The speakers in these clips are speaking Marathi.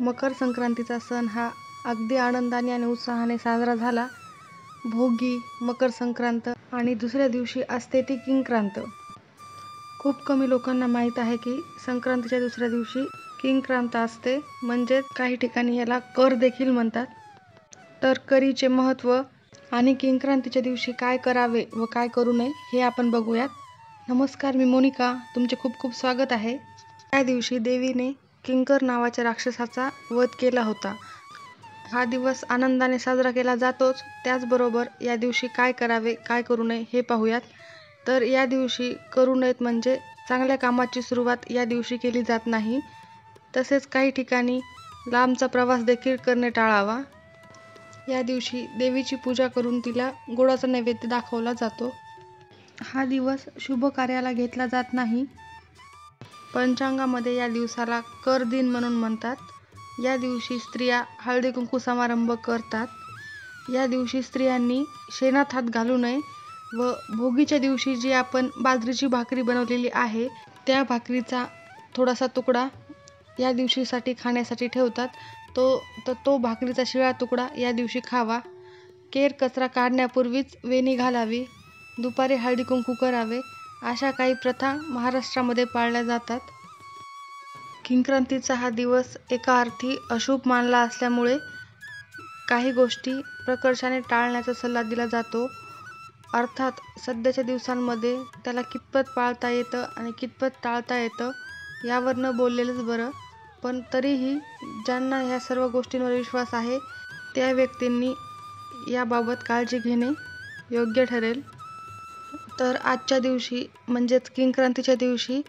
मकर संक्रांतीचा सण हा अगदी आनंदाने आणि उत्साहाने साजरा झाला. भोगी, मकर संक्रांत आणि दुसऱ्या दिवशी असते ती किंक्रांत. खूप कमी लोकांना माहीत आहे की संक्रांतीच्या दुसऱ्या दिवशी किंक्रांत असते, म्हणजेच काही ठिकाणी याला कर देखील म्हणतात. तर करीचे महत्त्व आणि किंक्रांतीच्या दिवशी काय करावे व काय करू नये हे आपण बघूयात. नमस्कार, मी मोनिका. तुमचे खूप खूप स्वागत आहे. त्या दिवशी देवीने किंकर नावाच्या राक्षसाचा वध केला होता. हा दिवस आनंदाने साजरा केला जातोच. त्याचबरोबर या दिवशी काय करावे, काय करू नये हे पाहूयात. तर या दिवशी करू नयेत म्हणजे चांगल्या कामाची सुरुवात या दिवशी केली जात नाही. तसेच काही ठिकाणी लांबचा प्रवास देखील करणे टाळावा. या दिवशी देवीची पूजा करून तिला गोडाचा नैवेद्य दाखवला जातो. हा दिवस शुभ कार्याला घेतला जात नाही. पंचांगामध्ये या दिवसाला कर दिन म्हणून म्हणतात. या दिवशी स्त्रिया हळदी कुंकू समारंभ करतात. या दिवशी स्त्रियांनी शेणात हात घालू नये व भोगीच्या दिवशी जी आपण बाजरीची भाकरी बनवलेली आहे त्या भाकरीचा थोडासा तुकडा या दिवशीसाठी खाण्यासाठी ठेवतात. तो भाकरीचा शिळा तुकडा या दिवशी खावा. केर कचरा काढण्यापूर्वीच वेणी घालावी. दुपारी हळदी कुंकू करावे. अशा काही प्रथा महाराष्ट्रामध्ये पाळल्या जातात. किंक्रांतीचा हा दिवस एका अर्थी अशुभ मानला असल्यामुळे काही गोष्टी प्रकर्षाने टाळण्याचा सल्ला दिला जातो. अर्थात सध्याच्या दिवसांमध्ये त्याला कितपत पाळता येतं आणि कितपत टाळता येतं यावर न बोललेलंच बरं. पण तरीही ज्यांना ह्या सर्व गोष्टींवर विश्वास आहे त्या व्यक्तींनी याबाबत काळजी घेणे योग्य ठरेल. तर आजच्या दिवशी म्हणजेच किंक्रांतीच्या दिवशी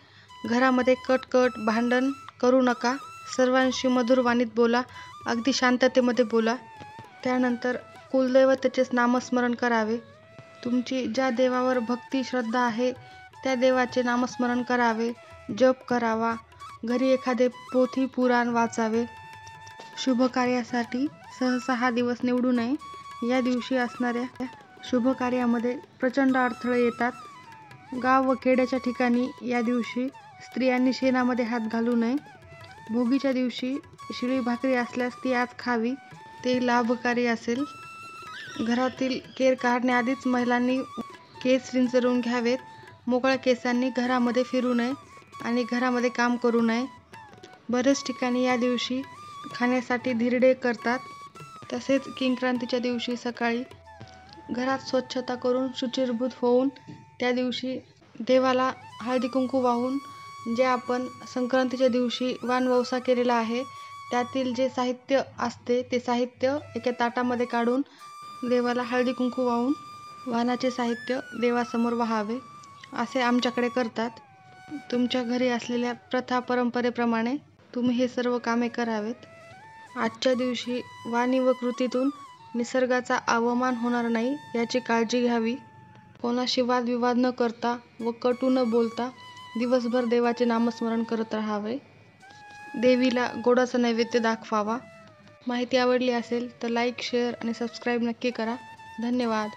घरामध्ये कटकट भांडण करू नका. सर्वांशी मधुर वाणीत बोला, अगदी शांततेमध्ये बोला. त्यानंतर कुलदैवतेचेच नामस्मरण करावे. तुमची ज्या देवावर भक्ती श्रद्धा आहे त्या देवाचे नामस्मरण करावे, जप करावा. घरी एखादे पोथी पुराण वाचावे. शुभ कार्यासाठी सहसा हा दिवस निवडू नये. या दिवशी असणाऱ्या शुभ कार्यामध्ये प्रचंड अडथळे येतात. गाव व खेड्याच्या ठिकाणी या दिवशी स्त्रियांनी शेणामध्ये हात घालू नये. भोगीच्या दिवशी शिळी भाकरी असल्यास ती आज खावी, ते लाभकारी असेल. घरातील केर काढण्याआधीच महिलांनी केस विंचरून घ्यावेत. मोकळ्या केसांनी घरामध्ये फिरू नये आणि घरामध्ये काम करू नये. बरेच ठिकाणी या दिवशी खाण्यासाठी धिरडे करतात. तसेच किंक्रांतीच्या दिवशी सकाळी घरात स्वच्छता करून शुचिर्भूत होऊन त्या दिवशी देवाला हळदी कुंकू वाहून जे आपण संक्रांतीच्या दिवशी वाणवौसा केलेला आहे त्यातील जे साहित्य असते ते साहित्य एका ताटामध्ये काढून देवाला हळदी कुंकू वाहून वाणाचे साहित्य देवासमोर वाहावे. असे आमच्याकडे करतात. तुमच्या घरी असलेल्या प्रथा परंपरेप्रमाणे तुम्ही हे सर्व कामे करावेत. आजच्या दिवशी वाणी व कृतीतून निसर्गाचा अवमान होणार नाही याची काळजी घ्यावी. कोणाशी वादविवाद न करता व कटू न बोलता दिवसभर देवाचे नामस्मरण करत राहावे. देवीला गोडाचा नैवेद्य दाखवावा. माहिती आवडली असेल तर लाईक, शेअर आणि सबस्क्राईब नक्की करा. धन्यवाद.